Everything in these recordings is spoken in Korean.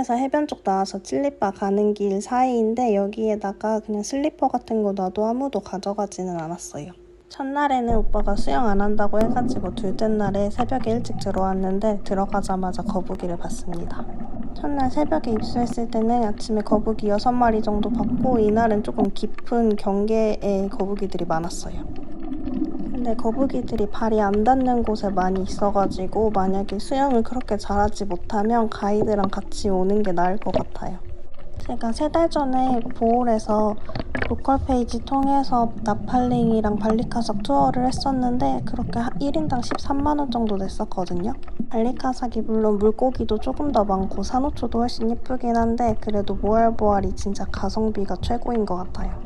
수영해서 해변 쪽 나와서 찔리바 가는 길 사이인데 여기에다가 그냥 슬리퍼 같은 거 놔도 아무도 가져가지는 않았어요. 첫날에는 오빠가 수영 안 한다고 해가지고 둘째 날에 새벽에 일찍 들어왔는데 들어가자마자 거북이를 봤습니다. 첫날 새벽에 입수했을 때는 아침에 거북이 6마리 정도 봤고 이날은 조금 깊은 경계에 거북이들이 많았어요. 근데 거북이들이 발이 안 닿는 곳에 많이 있어가지고 만약에 수영을 그렇게 잘하지 못하면 가이드랑 같이 오는 게 나을 것 같아요. 제가 3달 전에 보홀에서 로컬 페이지 통해서 나팔링이랑 발리카삭 투어를 했었는데 그렇게 1인당 13만원 정도 냈었거든요. 발리카삭이 물론 물고기도 조금 더 많고 산호초도 훨씬 예쁘긴 한데 그래도 보알보알이 진짜 가성비가 최고인 것 같아요.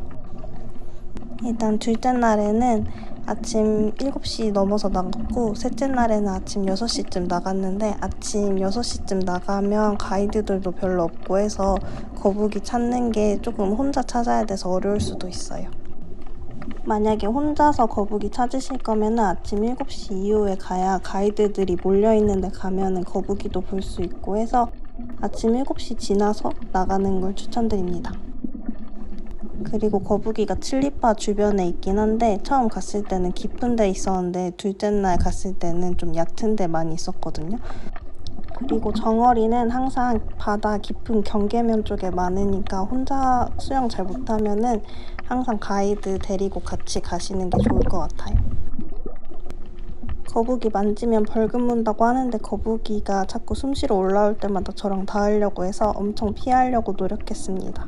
일단 둘째 날에는 아침 7시 넘어서 나갔고 셋째 날에는 아침 6시쯤 나갔는데 아침 6시쯤 나가면 가이드들도 별로 없고 해서 거북이 찾는 게 조금 혼자 찾아야 돼서 어려울 수도 있어요. 만약에 혼자서 거북이 찾으실 거면 아침 7시 이후에 가야 가이드들이 몰려있는 데 가면 거북이도 볼 수 있고 해서 아침 7시 지나서 나가는 걸 추천드립니다. 그리고 거북이가 칠리바 주변에 있긴 한데 처음 갔을 때는 깊은 데 있었는데 둘째 날 갔을 때는 좀 얕은 데 많이 있었거든요. 그리고 정어리는 항상 바다 깊은 경계면 쪽에 많으니까 혼자 수영 잘 못하면은 항상 가이드 데리고 같이 가시는 게 좋을 것 같아요. 거북이 만지면 벌금 문다고 하는데 거북이가 자꾸 숨 쉬러 올라올 때마다 저랑 닿으려고 해서 엄청 피하려고 노력했습니다.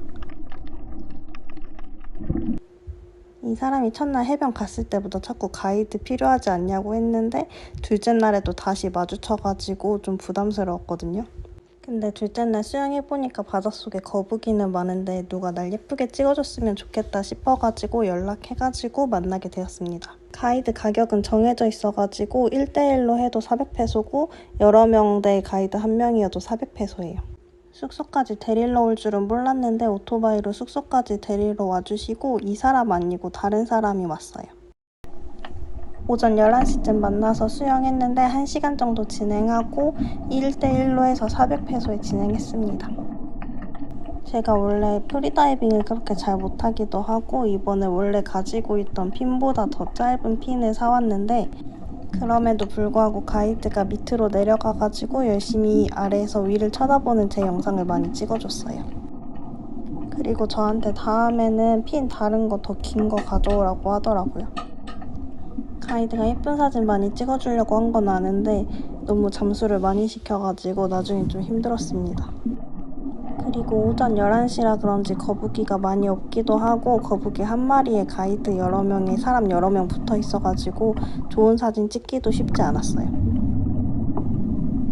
이 사람이 첫날 해변 갔을 때부터 자꾸 가이드 필요하지 않냐고 했는데 둘째 날에도 다시 마주쳐가지고 좀 부담스러웠거든요. 근데 둘째 날 수영해보니까 바닷속에 거북이는 많은데 누가 날 예쁘게 찍어줬으면 좋겠다 싶어가지고 연락해가지고 만나게 되었습니다. 가이드 가격은 정해져 있어가지고 1대1로 해도 400페소고 여러 명대 가이드 한 명이어도 400페소예요. 숙소까지 데리러 올 줄은 몰랐는데 오토바이로 숙소까지 데리러 와주시고 이 사람 아니고 다른 사람이 왔어요. 오전 11시쯤 만나서 수영했는데 1시간 정도 진행하고 1대1로 해서 400페소에 진행했습니다. 제가 원래 프리다이빙을 그렇게 잘 못하기도 하고 이번에 원래 가지고 있던 핀보다 더 짧은 핀을 사왔는데 그럼에도 불구하고 가이드가 밑으로 내려가가지고 열심히 아래에서 위를 쳐다보는 제 영상을 많이 찍어줬어요. 그리고 저한테 다음에는 핀 다른 거 더 긴 거 가져오라고 하더라고요. 가이드가 예쁜 사진 많이 찍어주려고 한 건 아는데 너무 잠수를 많이 시켜가지고 나중에 좀 힘들었습니다. 그리고 오전 11시라 그런지 거북이가 많이 없기도 하고 거북이 한 마리에 가이드 여러 명에 사람 여러 명 붙어 있어가지고 좋은 사진 찍기도 쉽지 않았어요.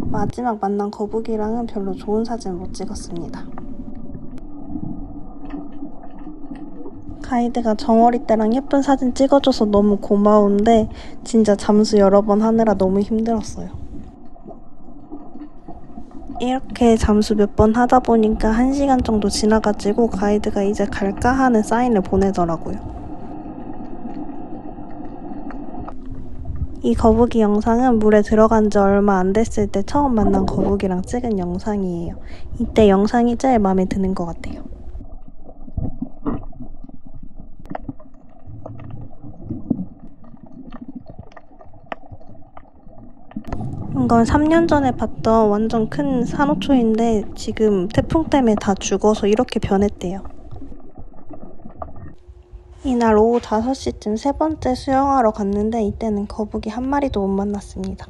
마지막 만난 거북이랑은 별로 좋은 사진 못 찍었습니다. 가이드가 정어리 때랑 예쁜 사진 찍어줘서 너무 고마운데 진짜 잠수 여러 번 하느라 너무 힘들었어요. 이렇게 잠수 몇 번 하다 보니까 1시간 정도 지나가지고 가이드가 이제 갈까 하는 사인을 보내더라고요. 이 거북이 영상은 물에 들어간 지 얼마 안 됐을 때 처음 만난 거북이랑 찍은 영상이에요. 이때 영상이 제일 마음에 드는 것 같아요. 이건 3년 전에 봤던 완전 큰 산호초인데 지금 태풍 때문에 다 죽어서 이렇게 변했대요. 이날 오후 5시쯤 세 번째 수영하러 갔는데 이때는 거북이 한 마리도 못 만났습니다.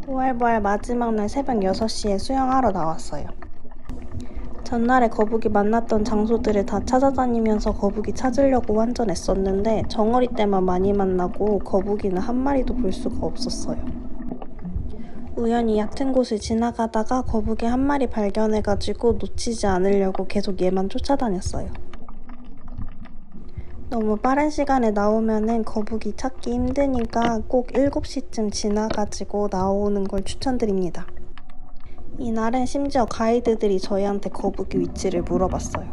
보알보알 마지막 날 새벽 6시에 수영하러 나왔어요. 전날에 거북이 만났던 장소들을 다 찾아다니면서 거북이 찾으려고 완전 애썼는데 정어리 때만 많이 만나고 거북이는 한 마리도 볼 수가 없었어요. 우연히 얕은 곳을 지나가다가 거북이 한 마리 발견해가지고 놓치지 않으려고 계속 얘만 쫓아다녔어요. 너무 빠른 시간에 나오면은 거북이 찾기 힘드니까 꼭 7시쯤 지나가지고 나오는 걸 추천드립니다. 이날은 심지어 가이드들이 저희한테 거북이 위치를 물어봤어요.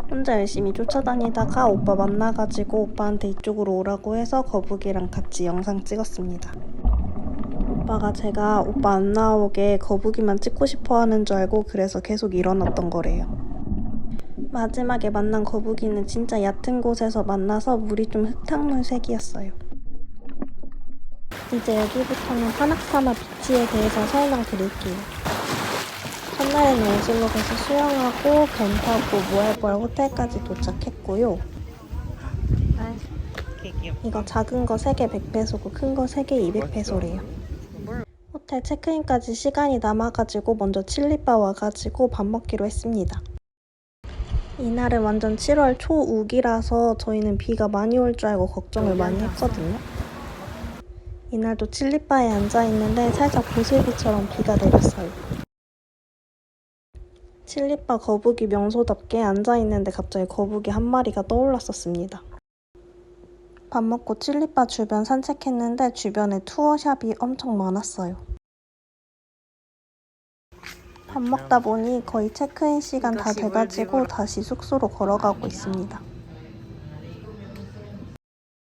혼자 열심히 쫓아다니다가 오빠 만나가지고 오빠한테 이쪽으로 오라고 해서 거북이랑 같이 영상 찍었습니다. 오빠가 제가 오빠 안 나오게 거북이만 찍고 싶어 하는 줄 알고 그래서 계속 일어났던 거래요. 마지막에 만난 거북이는 진짜 얕은 곳에서 만나서 물이 좀 흙탕물색이었어요. 이제 여기부터는 파낙사마 비치에 대해서 설명드릴게요. 첫날에는 오슬록에서 수영하고 배 타고 모알보알 호텔까지 도착했고요. 이거 작은 거 3개 100페소고 큰 거 3개 200페소래요. 호텔 체크인까지 시간이 남아가지고 먼저 칠리바 와가지고 밥 먹기로 했습니다. 이날은 완전 7월 초우기라서 저희는 비가 많이 올 줄 알고 걱정을 많이 했거든요. 이날도 칠리바에 앉아있는데 살짝 보슬비처럼 비가 내렸어요. 칠리바 거북이 명소답게 앉아있는데 갑자기 거북이 한 마리가 떠올랐었습니다. 밥 먹고 칠리바 주변 산책했는데 주변에 투어샵이 엄청 많았어요. 밥 먹다 보니 거의 체크인 시간 다 돼가지고 다시 숙소로 걸어가고 있습니다.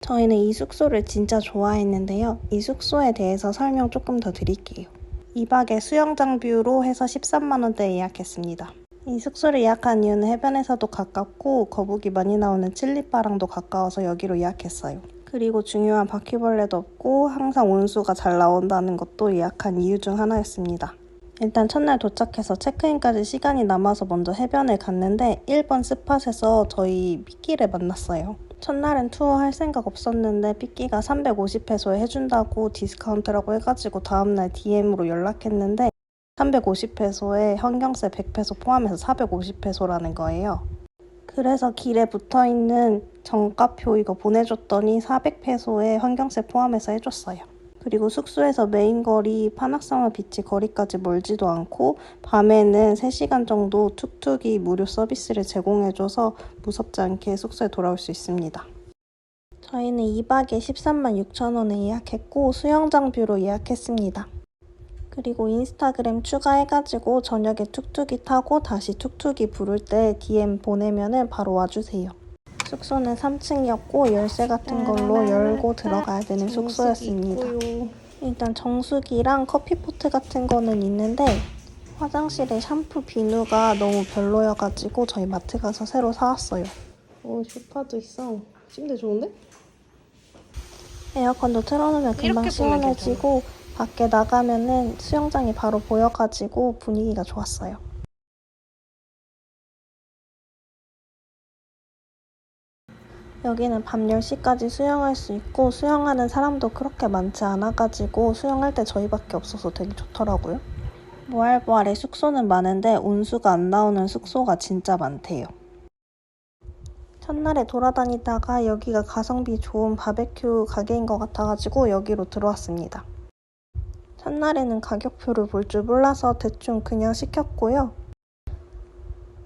저희는 이 숙소를 진짜 좋아했는데요. 이 숙소에 대해서 설명 조금 더 드릴게요. 2박에 수영장 뷰로 해서 13만원대에 예약했습니다. 이 숙소를 예약한 이유는 해변에서도 가깝고 거북이 많이 나오는 칠리바랑도 가까워서 여기로 예약했어요. 그리고 중요한 바퀴벌레도 없고 항상 온수가 잘 나온다는 것도 예약한 이유 중 하나였습니다. 일단 첫날 도착해서 체크인까지 시간이 남아서 먼저 해변에 갔는데 1번 스팟에서 저희 삐끼를 만났어요. 첫날은 투어 할 생각 없었는데 삐끼가 350페소에 해준다고 디스카운트라고 해가지고 다음날 DM으로 연락했는데 350페소에 환경세 100페소 포함해서 450페소라는 거예요. 그래서 길에 붙어있는 정가표 이거 보내줬더니 400페소에 환경세 포함해서 해줬어요. 그리고 숙소에서 메인 거리 파낙사마 비치 거리까지 멀지도 않고 밤에는 3시간 정도 툭툭이 무료 서비스를 제공해줘서 무섭지 않게 숙소에 돌아올 수 있습니다. 저희는 2박에 13만 6천원에 예약했고 수영장 뷰로 예약했습니다. 그리고 인스타그램 추가해가지고 저녁에 툭툭이 타고 다시 툭툭이 부를 때 DM 보내면은 바로 와주세요. 숙소는 3층이었고 열쇠 같은 걸로 열고 들어가야 되는 숙소였습니다. 일단 정수기랑 커피포트 같은 거는 있는데 화장실에 샴푸 비누가 너무 별로여가지고 저희 마트 가서 새로 사왔어요. 소파도 있어. 침대 좋은데? 에어컨도 틀어놓으면 금방 시원해지고 밖에 나가면은 수영장이 바로 보여가지고 분위기가 좋았어요. 여기는 밤 10시까지 수영할 수 있고 수영하는 사람도 그렇게 많지 않아가지고 수영할 때 저희밖에 없어서 되게 좋더라고요. 모알보알에 숙소는 많은데 온수가 안 나오는 숙소가 진짜 많대요. 첫날에 돌아다니다가 여기가 가성비 좋은 바베큐 가게인 것 같아가지고 여기로 들어왔습니다. 첫날에는 가격표를 볼 줄 몰라서 대충 그냥 시켰고요.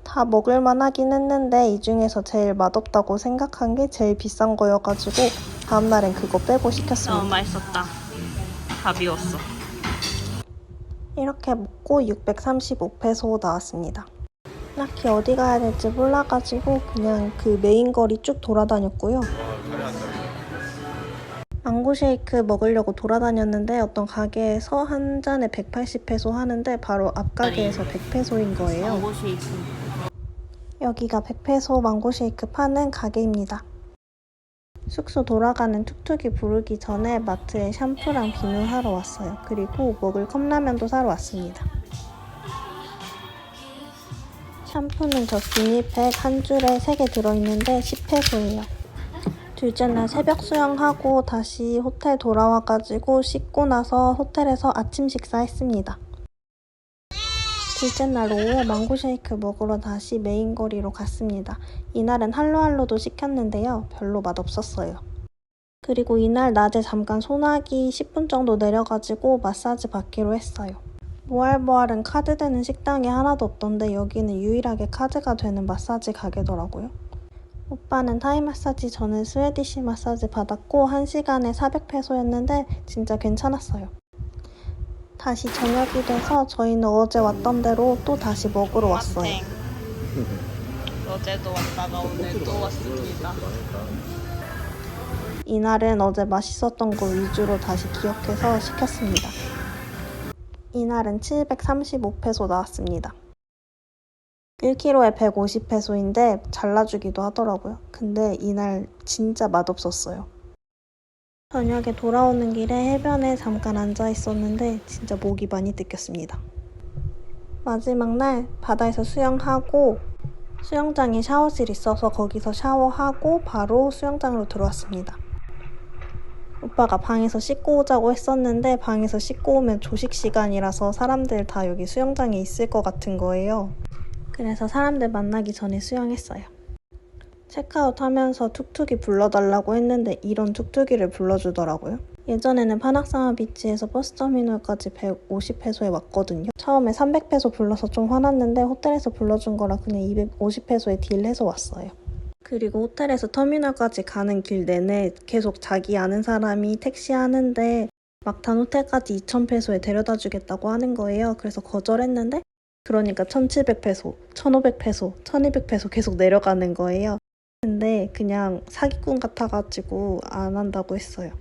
다 먹을만 하긴 했는데 이 중에서 제일 맛없다고 생각한 게 제일 비싼 거여가지고 다음날엔 그거 빼고 시켰습니다. 너무 맛있었다. 다 비웠어. 이렇게 먹고 635페소 나왔습니다. 딱히 어디 가야 될지 몰라가지고 그냥 그 메인 거리 쭉 돌아다녔고요. 망고 쉐이크 먹으려고 돌아다녔는데 어떤 가게에서 한 잔에 180페소 하는데 바로 앞 가게에서 100페소인 거예요. 망고 쉐이크. 여기가 100페소 망고 쉐이크 파는 가게입니다. 숙소 돌아가는 툭툭이 부르기 전에 마트에 샴푸랑 비누 사러 왔어요. 그리고 먹을 컵라면도 사러 왔습니다. 샴푸는 저 비닐팩 한 줄에 3개 들어있는데 10페소예요. 둘째 날 새벽 수영하고 다시 호텔 돌아와가지고 씻고 나서 호텔에서 아침 식사했습니다. 둘째 날 오후에 망고 쉐이크 먹으러 다시 메인 거리로 갔습니다. 이날은 할로할로도 시켰는데요. 별로 맛없었어요. 그리고 이날 낮에 잠깐 소나기 10분 정도 내려가지고 마사지 받기로 했어요. 모알보알은 카드 되는 식당이 하나도 없던데 여기는 유일하게 카드가 되는 마사지 가게더라고요. 오빠는 타이 마사지, 저는 스웨디시 마사지 받았고 1시간에 400페소였는데 진짜 괜찮았어요. 다시 저녁이 돼서 저희는 어제 왔던 대로 또 다시 먹으러 왔어요. 어제도 왔다가 오늘 또 왔습니다. 이날은 어제 맛있었던 거 위주로 다시 기억해서 시켰습니다. 이날은 735페소 나왔습니다. 1kg에 150페소인데 잘라주기도 하더라고요. 근데 이날 진짜 맛없었어요. 저녁에 돌아오는 길에 해변에 잠깐 앉아 있었는데 진짜 목이 많이 뜯겼습니다. 마지막 날 바다에서 수영하고 수영장에 샤워실이 있어서 거기서 샤워하고 바로 수영장으로 들어왔습니다. 오빠가 방에서 씻고 오자고 했었는데 방에서 씻고 오면 조식 시간이라서 사람들 다 여기 수영장에 있을 것 같은 거예요. 그래서 사람들 만나기 전에 수영했어요. 체크아웃 하면서 툭툭이 불러달라고 했는데 이런 툭툭이를 불러주더라고요. 예전에는 파낙사마 비치에서 버스터미널까지 150페소에 왔거든요. 처음에 300페소 불러서 좀 화났는데 호텔에서 불러준 거라 그냥 250페소에 딜해서 왔어요. 그리고 호텔에서 터미널까지 가는 길 내내 계속 자기 아는 사람이 택시 하는데 막탄 호텔까지 2000페소에 데려다 주겠다고 하는 거예요. 그래서 거절했는데 그러니까 1700페소, 1500페소, 1200페소 계속 내려가는 거예요. 근데 그냥 사기꾼 같아가지고 안 한다고 했어요.